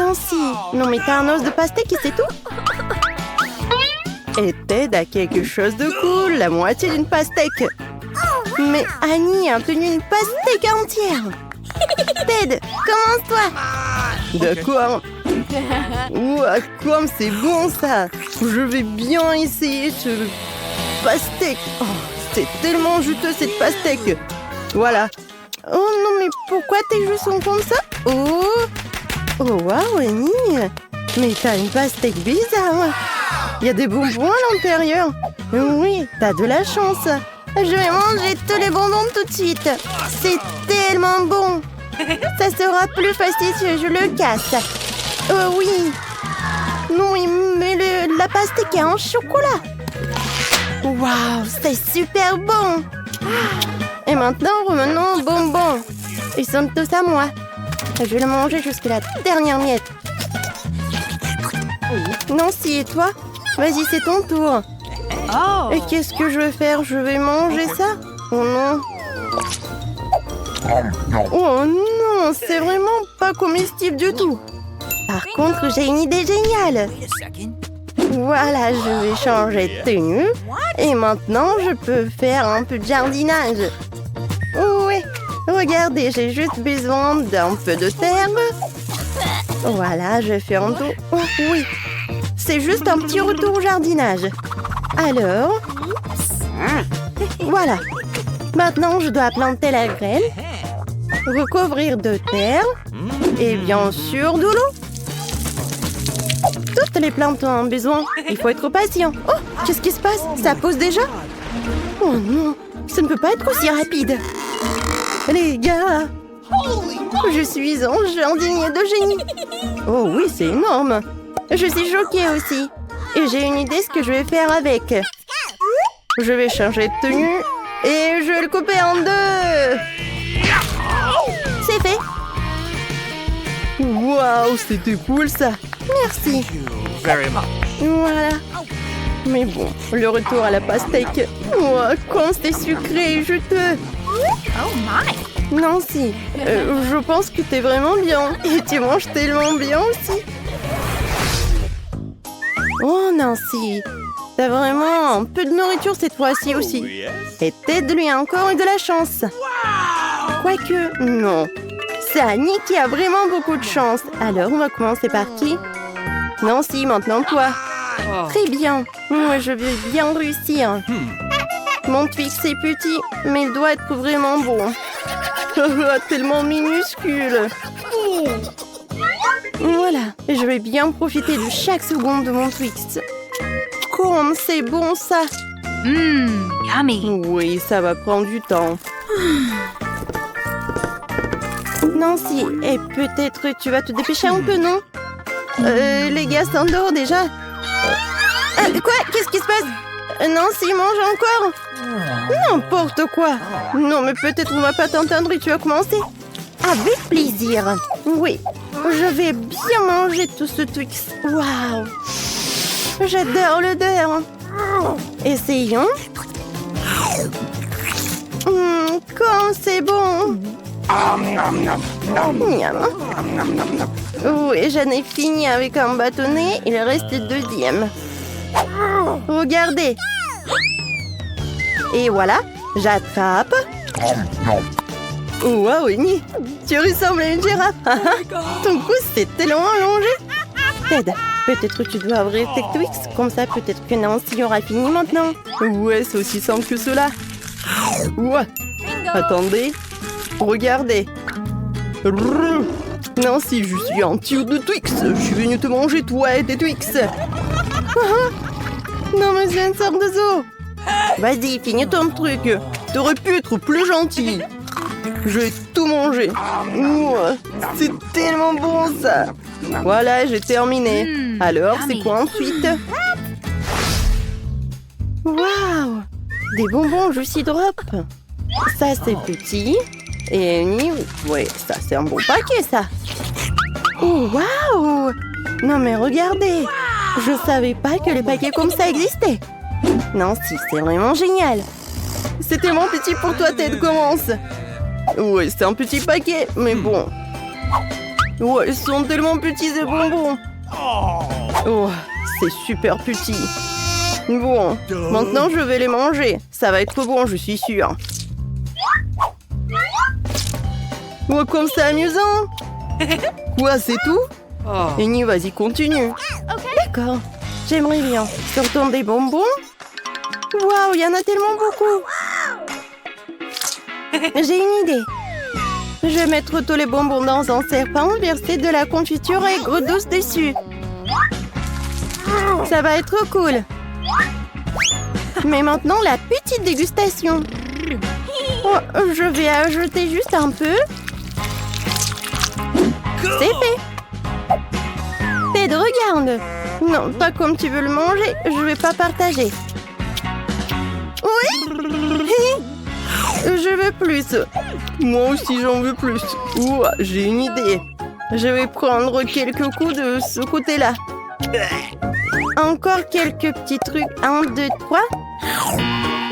Nancy, non mais t'as un os de pastèque et c'est tout? Et Ted a quelque chose de cool, la moitié d'une pastèque. Mais Annie a obtenu une pastèque entière. Ted, commence-toi. D'accord. Ouah, comme c'est bon ça. Je vais bien essayer ce pastèque. Oh, c'est tellement juteux cette pastèque. Voilà. Oh non, mais pourquoi tes joues sont comme ça? Oh, waouh, Annie. Mais t'as une pastèque bizarre. Il y a des bonbons à l'intérieur. Oui, t'as de la chance. Je vais manger tous les bonbons tout de suite. C'est tellement bon. Ça sera plus facile si je le casse. Oh oui. Non, mais la pastèque est en chocolat. Waouh, c'est super bon. Et maintenant, revenons aux bonbons. Ils sont tous à moi. Je vais le manger jusqu'à la dernière miette. Nancy, et toi? Vas-y, c'est ton tour. Oh. Et qu'est-ce que je vais faire? Je vais manger ça? Oh non. Oh non, c'est vraiment pas comestible du tout. Par contre, j'ai une idée géniale. Voilà, je vais changer de tenue. Et maintenant, je peux faire un peu de jardinage. Oui, regardez, j'ai juste besoin d'un peu de terre. Voilà, je fais un tour. Oh, oui, c'est juste un petit retour au jardinage. Alors, voilà. Maintenant, je dois planter la graine, recouvrir de terre et bien sûr de l'eau. Toutes les plantes ont besoin. Il faut être patient. Oh, qu'est-ce qui se passe? Ça pousse déjà? Oh non, ça ne peut pas être aussi rapide. Les gars, je suis un jardinier de génie. Oh oui, c'est énorme. Je suis choquée aussi. Et j'ai une idée ce que je vais faire avec. Je vais changer de tenue et je vais le couper en deux. C'est fait. Waouh, c'était cool ça. Merci. Voilà. Mais bon, le retour à la pastèque. Wow, quand c'est sucré et juteux. Oh my. Nancy, je pense que t'es vraiment bien. Et tu manges tellement bien aussi. Oh Nancy, t'as vraiment un peu de nourriture cette fois-ci aussi. Et Ted lui a encore eu de la chance. Quoique, non. C'est Annie qui a vraiment beaucoup de chance. Alors, on va commencer par qui? Nancy, maintenant toi. Très bien. Moi, je veux bien réussir. Mon Twix est petit, mais il doit être vraiment bon. Tellement minuscule. Voilà, je vais bien profiter de chaque seconde de mon Twix. Comme c'est bon ça. Yummy. Oui, ça va prendre du temps. Nancy, et peut-être tu vas te dépêcher un peu, non? Les gars s'endorment déjà. Quoi? Qu'est-ce qui se passe? Nancy, mange encore? N'importe quoi. Non, mais peut-être on va pas t'entendre et tu vas commencer. Avec plaisir. Oui, je vais bien manger tout ce Twix. Waouh. J'adore l'odeur. Essayons. Comme c'est bon. Miam. Oui, j'en ai fini avec un bâtonnet. Il reste le deuxième. Regardez. Et voilà, j'attrape. Waouh, Annie, tu ressembles à une girafe. Ton cou s'est tellement allongé. Ted, peut-être tu dois ouvrir tes Twix. Comme ça, peut-être que Nancy aura fini maintenant. Ouais, c'est aussi simple que cela. Ouais. Attendez. Regardez. Nancy, je suis un tuyau de Twix. Je suis venu te manger, toi et tes Twix. Non, mais c'est une sorte de zoo. Vas-y, finis ton truc. T'aurais pu être plus gentil. Je vais tout manger. C'est tellement bon, ça. Voilà, j'ai terminé. Alors, c'est quoi ensuite? Waouh! Des bonbons Juicy Drop. Ça, c'est petit. Et Annie, ouais, ça, c'est un bon paquet, ça. Oh, waouh! Non, mais regardez. Je savais pas que les paquets comme ça existaient. Non, si, c'est vraiment génial. C'est tellement petit pour toi, Ted, commence. Ouais, c'est un petit paquet, mais bon. Oh, ils sont tellement petits ces bonbons. Oh, c'est super petit. Bon, maintenant je vais les manger. Ça va être bon, je suis sûre. Oh, comme c'est amusant. Quoi, c'est tout? Annie, vas-y, continue. D'accord, j'aimerais bien. Surtout des bonbons. Waouh, il y en a tellement beaucoup. J'ai une idée. Je vais mettre tous les bonbons dans un serpent, verser de la confiture et gros douce dessus. Ça va être cool. Mais maintenant, la petite dégustation. Oh, je vais ajouter juste un peu. C'est fait. Ted, regarde. Non, pas comme tu veux le manger. Je vais pas partager. Oui. Je veux plus. Moi aussi, j'en veux plus. Ouah, j'ai une idée. Je vais prendre quelques coups de ce côté-là. Encore quelques petits trucs. 1, 2, 3.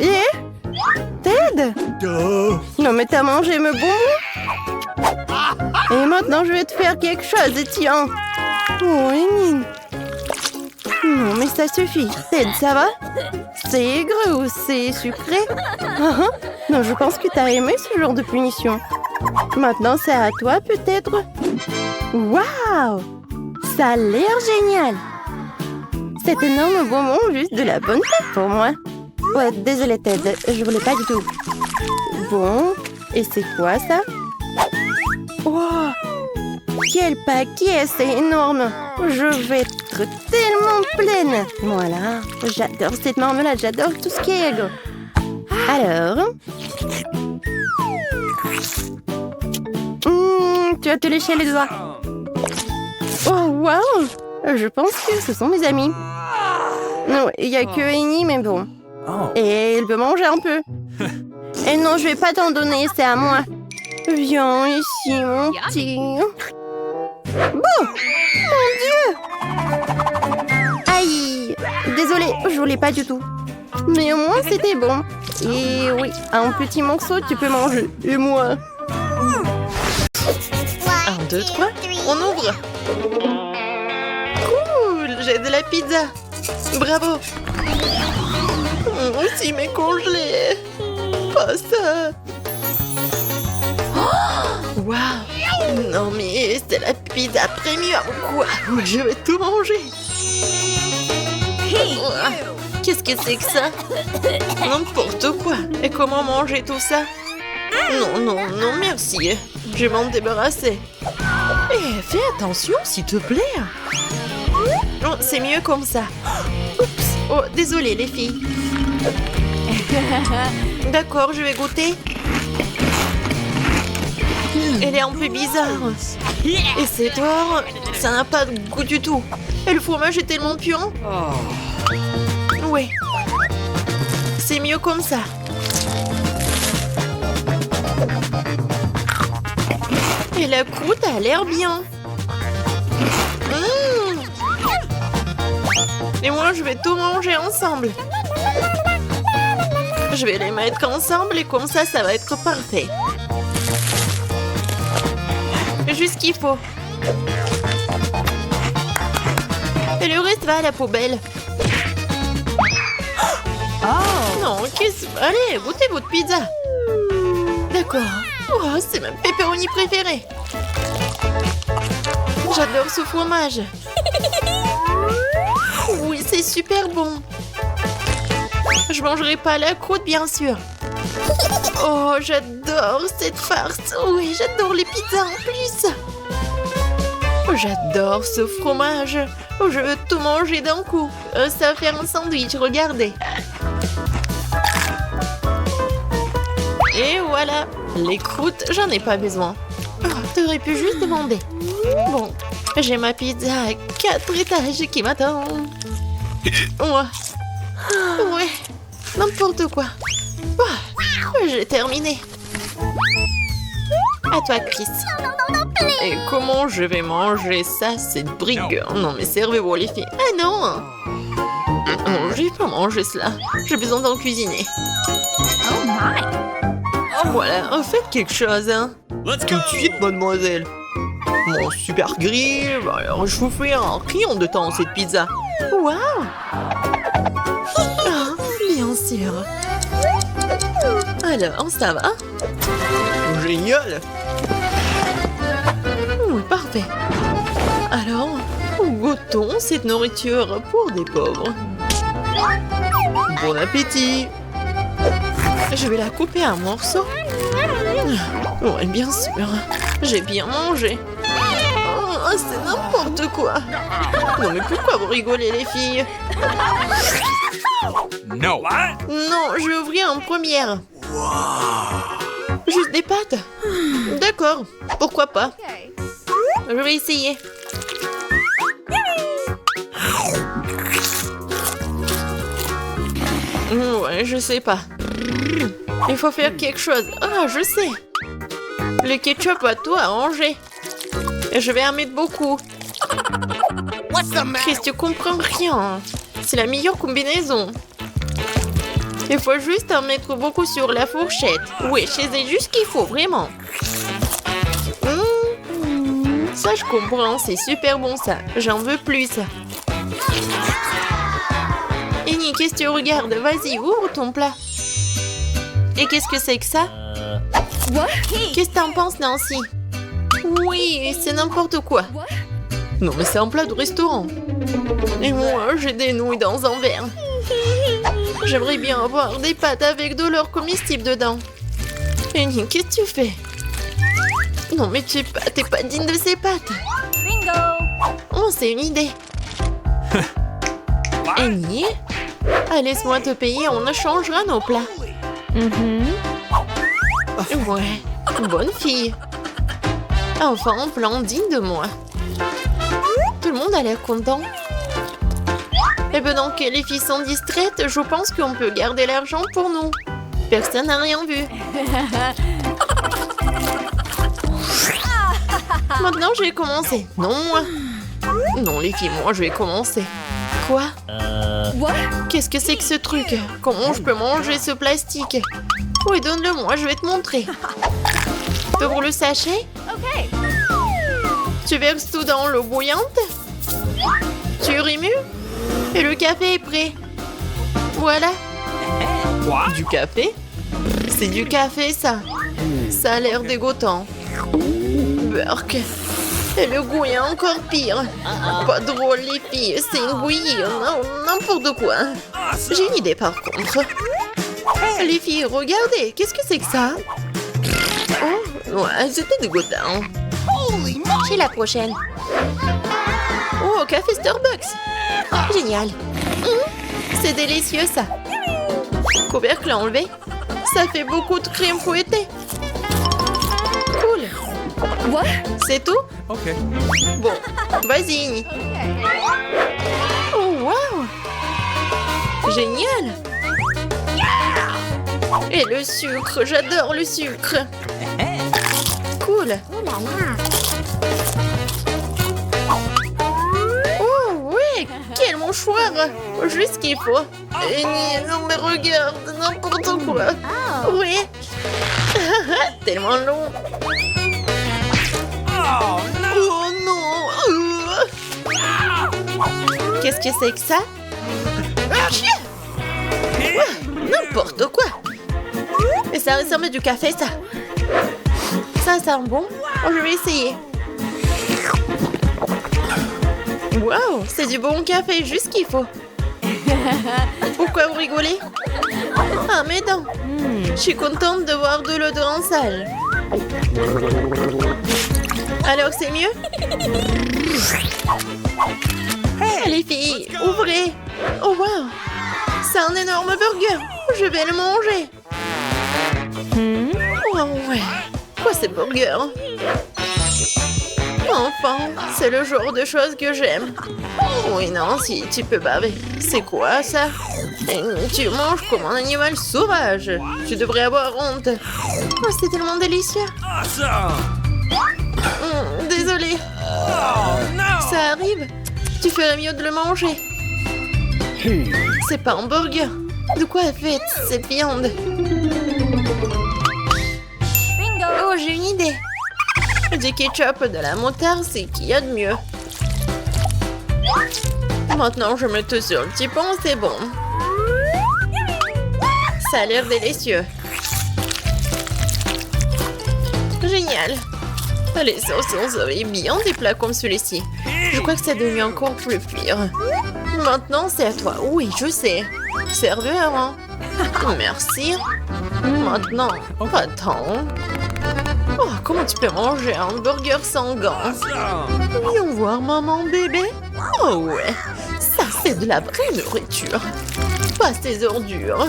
Et Ted? Non, mais t'as mangé mes bonbons? Et maintenant, je vais te faire quelque chose. Tiens. Oh, Annie. Non, mais ça suffit. Ted, ça va? C'est aigre ou c'est sucré? Non, je pense que t'as aimé ce genre de punition. Maintenant, c'est à toi, peut-être? Waouh! Ça a l'air génial! Cet énorme bonbon, juste de la bonne tête pour moi. Ouais, désolée, Ted, je voulais pas du tout. Bon, et c'est quoi, ça? Wow! Quel paquet, c'est énorme! Je vais être tellement pleine! Voilà, j'adore cette marmelade, j'adore tout ce qui est aigre. Alors... tu vas te lécher les doigts. Oh, waouh! Je pense que ce sont mes amis. Non, il n'y a que Annie, mais bon. Et elle veut manger un peu. Et non, je vais pas t'en donner, c'est à moi. Viens ici, mon petit. Bon! Mon Dieu! Aïe! Désolée, je voulais pas du tout. Mais au moins, c'était bon. Et oui, un petit morceau, tu peux manger. Et moi? 1, 2, 3, on ouvre. Cool, j'ai de la pizza. Bravo. Aussi mes congelés. Pas ça. Waouh. Non mais c'est la pizza premium quoi. Je vais tout manger. Qu'est-ce que c'est que ça? N'importe quoi. Et comment manger tout ça? Non, non, non, merci. Je vais m'en débarrasser. Eh, fais attention, s'il te plaît. Oh, c'est mieux comme ça. Oups. Oh, désolée, les filles. D'accord, je vais goûter. Elle est un peu bizarre. Et c'est toi, ça n'a pas de goût du tout. Et le fromage est tellement puant. Ouais. C'est mieux comme ça. Et la croûte a l'air bien. Et moi, je vais tout manger ensemble. Je vais les mettre ensemble et comme ça, ça va être parfait. Juste ce qu'il faut. Et le reste va à la poubelle. Oh non, qu'est-ce... Allez, goûtez votre pizza. D'accord. Oh, c'est ma pepperoni préférée. J'adore ce fromage. Oui, c'est super bon. Je mangerai pas la croûte, bien sûr. Oh, j'adore cette farce. Oui, j'adore les pizzas en plus. Oh, j'adore ce fromage. Oh, je veux tout manger d'un coup. Ça va faire un sandwich, regardez. Et voilà. Les croûtes, j'en ai pas besoin. Oh, t'aurais pu juste demander. Bon, j'ai ma pizza à 4 étages qui m'attend. Ouais, n'importe quoi. Oh, j'ai terminé. À toi, Chris. Et comment je vais manger ça, cette brigue? Non, mais servez-vous, les filles. Ah non! Non, je vais pas manger cela. J'ai besoin d'en cuisiner. Oh my! Voilà, faites quelque chose, hein. Tout de suite, mademoiselle. Mon super grill, alors je vous fais un rayon de temps cette pizza. Waouh! Ah, bien sûr. Alors, ça va? Génial! Oui, parfait. Alors, goûtons cette nourriture pour des pauvres. Bon appétit! Je vais la couper en morceaux. Oui, bien sûr. J'ai bien mangé. Oh, c'est n'importe quoi. Non, mais pourquoi vous rigolez, les filles? No. What? Non, je vais ouvrir en première. Juste des pâtes? D'accord, pourquoi pas? Je vais essayer. Ouais, je sais pas. Il faut faire quelque chose. Ah, je sais. Le ketchup a tout arrangé. Et je vais en mettre beaucoup. Chris, tu comprends rien. C'est la meilleure combinaison. Il faut juste en mettre beaucoup sur la fourchette. Oui, c'est juste ce qu'il faut, vraiment. Ça, je comprends. C'est super bon, ça. J'en veux plus. Annie, qu'est-ce que tu regardes? Vas-y, ouvre ton plat. Et qu'est-ce que c'est que ça? Qu'est-ce que t'en penses, Nancy? Oui, c'est n'importe quoi. Non, mais c'est un plat de restaurant. Et moi, j'ai des nouilles dans un verre. J'aimerais bien avoir des pâtes avec de l'or comestible dedans. Annie, qu'est-ce que tu fais? Non, mais t'es pas digne de ces pâtes. Bingo! Oh, c'est une idée. Annie? Ah, laisse-moi te payer, on échangera nos plats. Ouais, bonne fille. Enfin, un plan digne de moi. Tout le monde a l'air content. Et pendant que les filles sont distraites, je pense qu'on peut garder l'argent pour nous. Personne n'a rien vu. Maintenant, je vais commencer. Non, moi. Non, les filles, moi, je vais commencer. Quoi? Qu'est-ce que c'est que ce truc? Comment je peux manger ce plastique? Oui, donne-le-moi, je vais te montrer. Ouvre le sachet. Tu verses tout dans l'eau bouillante. Tu remues. Et le café est prêt. Voilà. Du café? C'est du café, ça. Ça a l'air dégoûtant. Burk. Et le goût est encore pire. Pas drôle, les filles. C'est une bouillie. N'importe quoi. J'ai une idée, par contre. Les filles, regardez. Qu'est-ce que c'est que ça? Oh, ouais, c'était dégoûtant. J'ai la prochaine. Oh, café Starbucks. Génial. C'est délicieux, ça. Couvercle enlevé. Ça fait beaucoup de crème fouettée. Cool. C'est tout? Ok. Bon, vas-y. Oh, wow. Génial. Et le sucre, j'adore le sucre. Cool. Oh, ouais, quel mouchoir. Juste ce qu'il faut. Et non, mais regarde, n'importe quoi. Oui. Tellement long. Oh non. Qu'est-ce que c'est que ça? N'importe quoi. Mais ça ressemble à du café, ça. Ça sent bon. Oh, je vais essayer. Waouh, c'est du bon café, juste ce qu'il faut. Pourquoi vous rigolez? Ah, mes dents. Je suis contente de voir de l'eau en salle. Alors, c'est mieux? Les filles, ouvrez. Oh, waouh. C'est un énorme burger. Je vais le manger. Oh, ouais. Quoi, ces burgers? Enfin, c'est le genre de choses que j'aime. Oui, non, si tu peux baver. C'est quoi, ça? Tu manges comme un animal sauvage. Tu devrais avoir honte. Oh, c'est tellement délicieux. Désolée. Ça arrive. Tu ferais mieux de le manger. C'est pas un burger. De quoi est faite cette viande? Oh, j'ai une idée. Du ketchup, de la moutarde, c'est qu'il y a de mieux. Maintenant, je mets tout sur le petit pont, c'est bon. Ça a l'air délicieux. Génial. Les sauces seraient bien des plats comme celui-ci. Je crois que c'est devenu encore plus pire. Maintenant, c'est à toi. Oui, je sais. Serveur, hein? Merci. Maintenant, attends. Oh, comment tu peux manger un burger sans gants? Viens voir maman bébé. Oh ouais, ça c'est de la vraie nourriture. Pas ces ordures.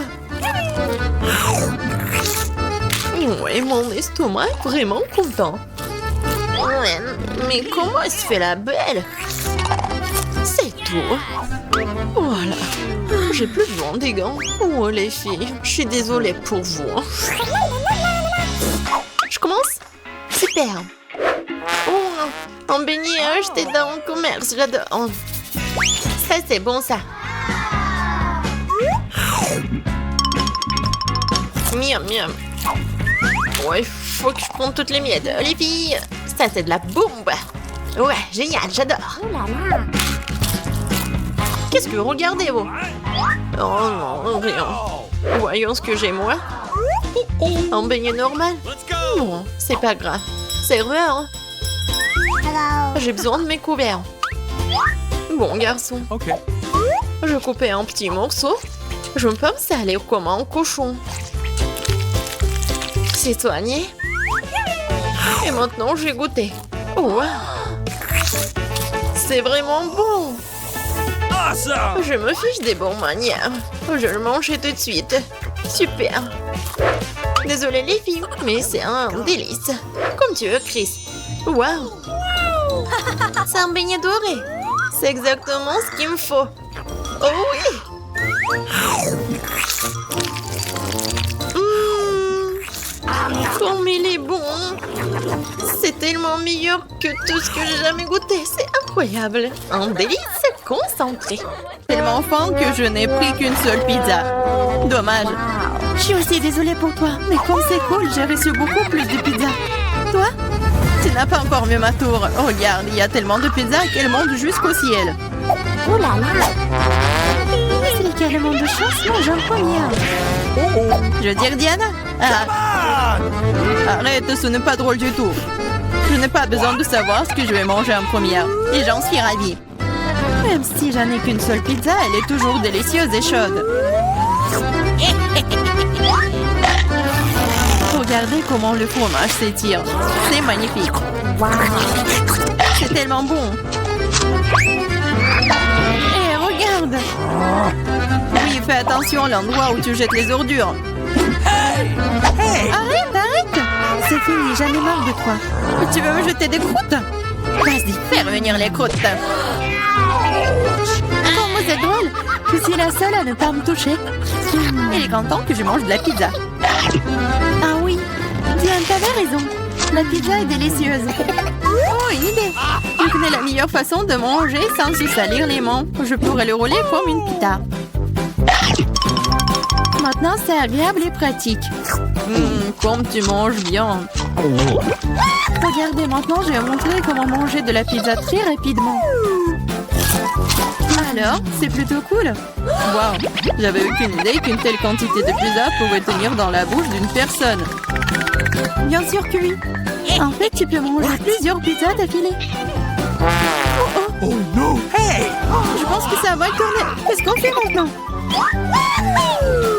Ouais, mon estomac est vraiment content. Ouais, mais comment elle se fait la belle? C'est tout. Voilà. J'ai plus besoin des gants. Oh les filles, je suis désolée pour vous. Je commence? Super. Oh, un beignet acheté dans le commerce, j'adore. Ça c'est bon ça. Miam miam. Ouais, faut que je prenne toutes les miettes. Les filles, ça c'est de la bombe. Ouais, génial, j'adore. Qu'est-ce que vous regardez, vous? Oh non, rien. Voyons ce que j'ai, moi. Un beignet normal? Non, c'est pas grave. Serveur, j'ai besoin de mes couverts. Bon, garçon. Je coupais un petit morceau. Je me pensais aller comme un cochon. C'est soigné. Et maintenant, j'ai goûté. Oh, wow. C'est vraiment bon. Je me fiche des bonnes manières. Je le mangeais tout de suite. Super. Désolée les filles, mais c'est un délice. Comme tu veux, Chris. Waouh. C'est un beignet doré. C'est exactement ce qu'il me faut. Oh oui. Comme il est bon. C'est tellement meilleur que tout ce que j'ai jamais goûté. C'est incroyable. Un délice concentré. Tellement faim que je n'ai pris qu'une seule pizza. Dommage. Je suis aussi désolée pour toi, mais comme c'est cool, j'ai reçu beaucoup plus de pizzas. Toi? Tu n'as pas encore vu ma tour. Regarde, il y a tellement de pizzas qu'elles montent jusqu'au ciel. Oh là là! C'est carrément de chance, moi j'en première. Je veux dire Diana? Ah. Arrête, ce n'est pas drôle du tout. Je n'ai pas besoin de savoir ce que je vais manger en première. Et j'en suis ravie. Même si j'en ai qu'une seule pizza, elle est toujours délicieuse et chaude. Regardez comment le fromage s'étire. C'est magnifique. C'est tellement bon. Et regarde. Oui, fais attention à l'endroit où tu jettes les ordures. Arrête. C'est fini, j'en ai marre de toi. Tu veux me jeter des croûtes? Vas-y, fais revenir les croûtes. Comment c'est drôle. Je suis la seule à ne pas me toucher. Il est grand temps que je mange de la pizza. Ah oui, Diane, t'avais raison. La pizza est délicieuse. Oh, une idée. Je connais la meilleure façon de manger sans se salir les mains. Je pourrais le rouler comme une pita. Maintenant, c'est agréable et pratique. Comme tu manges bien. Regardez, maintenant, je vais montrer comment manger de la pizza très rapidement. Alors, c'est plutôt cool. Wow, j'avais aucune idée qu'une telle quantité de pizza pouvait tenir dans la bouche d'une personne. Bien sûr que oui. En fait, tu peux manger plusieurs pizzas d'affilée. Oh non! Hey! Je pense que ça va tourner. Qu'est-ce qu'on fait maintenant?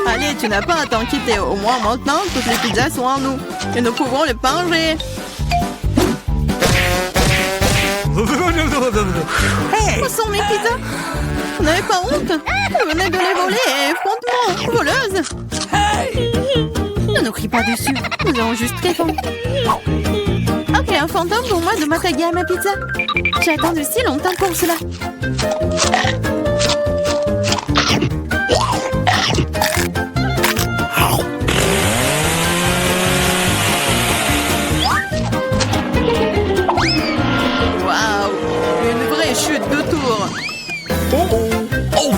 Allez, tu n'as pas à t'inquiéter. Au moins maintenant, toutes les pizzas sont en nous. Et nous pouvons les manger. Hey! Où sont mes pizzas? Vous n'avez pas honte? Vous venez de les voler, effrontement, voleuse! Ne nous crie pas dessus, nous avons juste très faim. Ok, un fantôme pour moi de m'attaquer à ma pizza. J'ai attendu si longtemps pour cela. Chute de tour.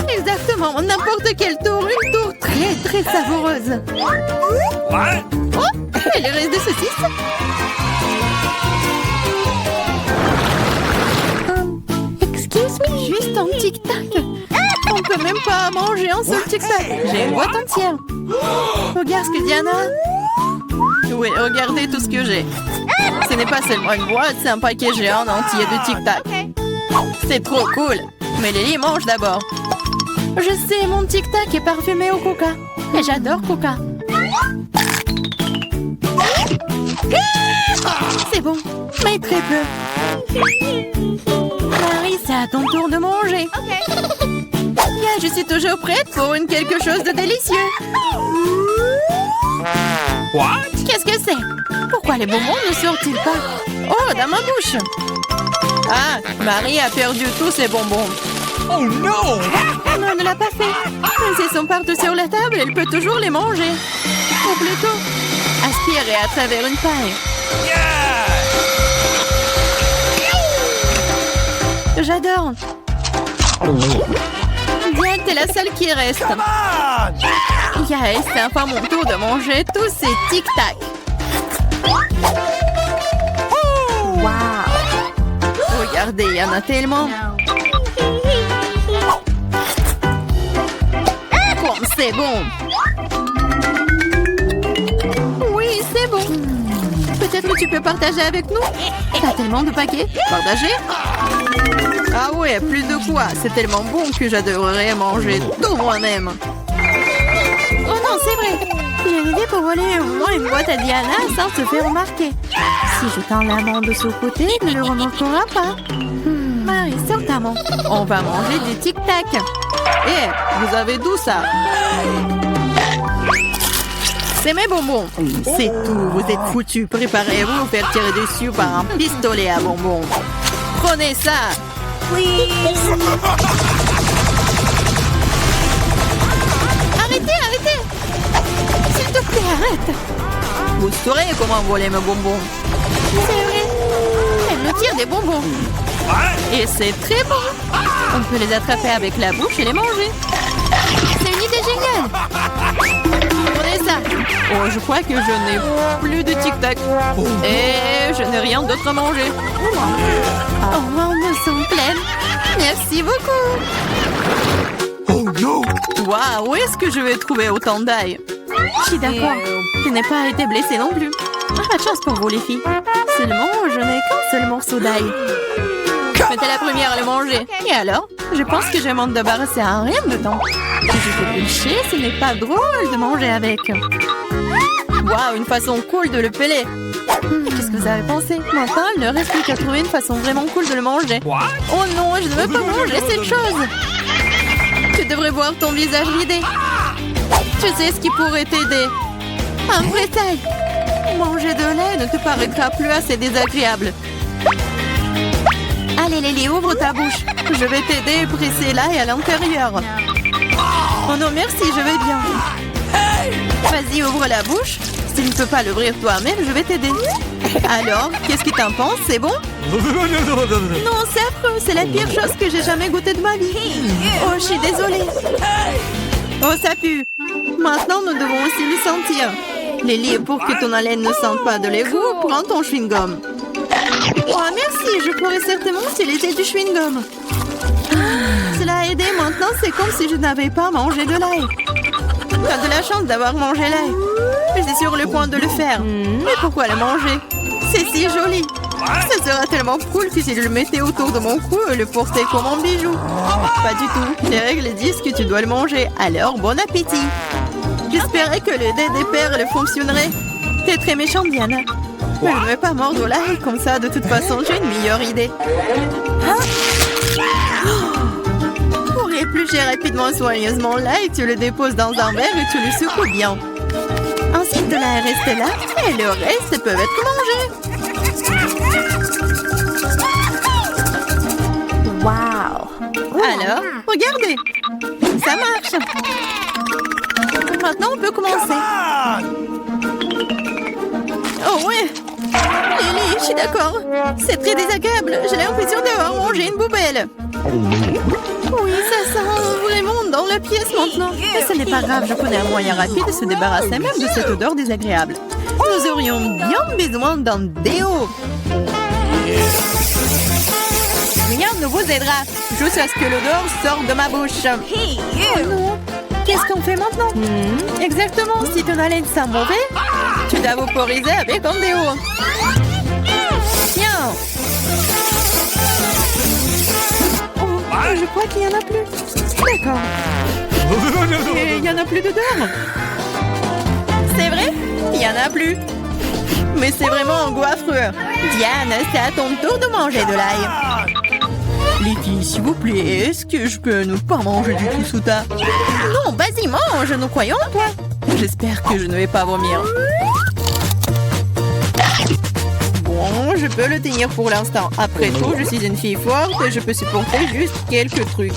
Exactement, n'importe quel tour, une tour très savoureuse. Oh, et le reste de saucisse. 60 tic-tac. On peut même pas manger un seul tic-tac. J'ai une boîte entière. Regarde ce que Diana a. Oui, regardez tout ce que j'ai. Ce n'est pas seulement une boîte, c'est un paquet géant entier de tic-tac. C'est trop cool. Mais Lily mange d'abord. Je sais, mon tic-tac est parfumé au coca. Et j'adore coca. C'est bon, mais très peu. Marie, c'est à ton tour de manger. Yeah, je suis toujours prête pour quelque chose de délicieux. What? Qu'est-ce que c'est? Pourquoi les bonbons ne sortent-ils pas? Oh, dans ma bouche. Ah, Marie a perdu tous ses bonbons. Oh non! Non, elle ne l'a pas fait. Mais s'ils sont partout sur la table, elle peut toujours les manger. Ou plutôt, aspirer à travers une paille. J'adore. Diane, t'es la seule qui reste. Yes, c'est enfin mon tour de manger tous ces tic-tac. Wow. Regardez, il y en a tellement. Comme c'est bon. Oui, c'est bon. Peut-être que tu peux partager avec nous? T'as tellement de paquets. Partager? Ah ouais, plus de quoi. C'est tellement bon que j'adorerais manger tout moi-même. Oh non, c'est vrai. J'ai une idée pour voler au moins une boîte à Diana sans se faire remarquer. Si je tends la main de ce côté, elle ne le remarquera pas. Marie, sors ta main. On va manger des tic-tac. Eh, vous avez d'où ça? C'est mes bonbons. C'est tout, vous êtes foutus. Préparez-vous à vous faire tirer dessus par un pistolet à bonbons. Prenez ça. Arrêtez. S'il te plaît, arrête. Vous saurez comment voler mes bonbons. C'est vrai. Elle me tire des bonbons. Et c'est très bon. On peut les attraper avec la bouche et les manger. C'est une idée géniale. Prenez ça. Oh, je crois que je n'ai plus de tic-tac. Et je n'ai rien d'autre à manger. Oh, on me sent pleine. Merci beaucoup. Oh non! Waouh, où est-ce que je vais trouver autant d'ail? Je suis d'accord. Je n'ai pas été blessée non plus. Pas de chance pour vous, les filles. Seulement, je n'ai qu'un seul morceau d'ail. J'étais la première à le manger. Et alors? Je pense que je vais m'en débarrasser en rien de temps. Si je fais pêcher, ce n'est pas drôle de manger avec. Waouh, une façon cool de le peler. Qu'est-ce que vous avez pensé? Maintenant, il ne reste plus qu'à trouver une façon vraiment cool de le manger. Oh non, je ne veux pas manger cette chose. Tu devrais voir ton visage vidé. Tu sais ce qui pourrait t'aider. Un vrai taille. Manger de lait ne te paraîtra plus assez désagréable. Allez, Lily, ouvre ta bouche. Je vais t'aider à presser l'ail à l'intérieur. Oh non, merci, je vais bien. Vas-y, ouvre la bouche. Si tu ne peux pas l'ouvrir toi-même, je vais t'aider. Alors, qu'est-ce que t'en penses? C'est bon? Non, c'est affreux. C'est la pire chose que j'ai jamais goûtée de ma vie. Oh, je suis désolée. Oh, ça pue. Maintenant, nous devons aussi le sentir. Lily, pour que ton haleine ne sente pas de l'égout, prends ton chewing-gum. Oh, merci. Je pourrais certainement utiliser du chewing-gum. Cela a aidé. Maintenant, c'est comme si je n'avais pas mangé de l'ail. T'as de la chance d'avoir mangé l'ail. Je suis sur le point de le faire. Mais pourquoi le manger? C'est si joli. Ça sera tellement cool que si je le mettais autour de mon cou et le portais comme un bijou. Pas du tout. Les règles disent que tu dois le manger. Alors, bon appétit. J'espérais que le dé des perles fonctionnerait. T'es très méchante, Diana. Mais je ne vais pas mordre l'ail comme ça. De toute façon, j'ai une meilleure idée. Pour éplucher rapidement soigneusement l'ail, tu le déposes dans un verre et tu le secoues bien. Ensuite, de l'ail reste là et le reste peut être mangé. Wow! Alors, regardez! Ça marche! Maintenant, on peut commencer. Oh ouais! Lily, je suis d'accord. C'est très désagréable. J'ai l'impression d'avoir mangé une poubelle. Oui, ça sent vraiment dans la pièce maintenant. Mais ce n'est pas grave, je connais un moyen rapide de se débarrasser même de cette odeur désagréable. Nous aurions bien besoin d'un déo. Rien ne vous aidera. Jusqu'à ce que l'odeur sorte de ma bouche. Oh non. Qu'est-ce qu'on fait maintenant? Exactement. Si ton haleine sent mauvais, tu dois vaporiser avec un déo. Tiens. Oh, je crois qu'il n'y en a plus. D'accord. Et il n'y en a plus d'odeur. C'est vrai? Il n'y en a plus. Mais c'est vraiment un goût affreux. Diane, c'est à ton tour de manger de l'ail. Les filles, s'il vous plaît, est-ce que je peux ne pas manger du tout souta? Non, vas-y, mange, nous croyons en toi. J'espère que je ne vais pas vomir. Bon, je peux le tenir pour l'instant. Après tout, je suis une fille forte et je peux supporter juste quelques trucs.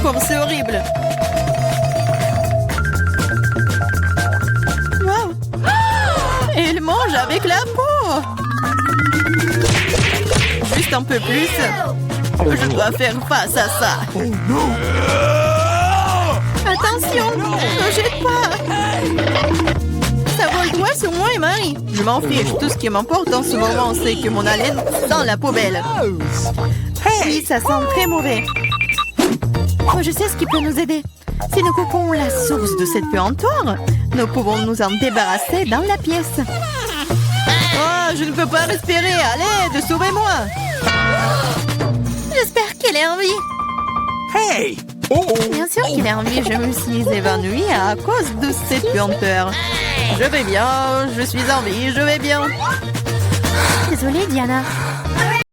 Comme c'est horrible. Wow. Elle mange avec la peau. Juste un peu plus. Je dois faire face à ça. Attention, ne jette pas. Ça vole droit sur moi et Marie. Je m'en fiche. Tout ce qui m'importe en ce moment, c'est que mon haleine sent la poubelle. Oui, ça sent très mauvais. Oh, je sais ce qui peut nous aider. Si nous coupons la source de cette puanteur, nous pouvons nous en débarrasser dans la pièce. Oh, je ne peux pas respirer. Allez, sauvez-moi. J'espère qu'elle est en vie. Hey! Bien sûr qu'il est en vie. Je me suis évanouie à cause de cette puanteur. Je vais bien. Je suis en vie. Je vais bien. Désolée, Diana.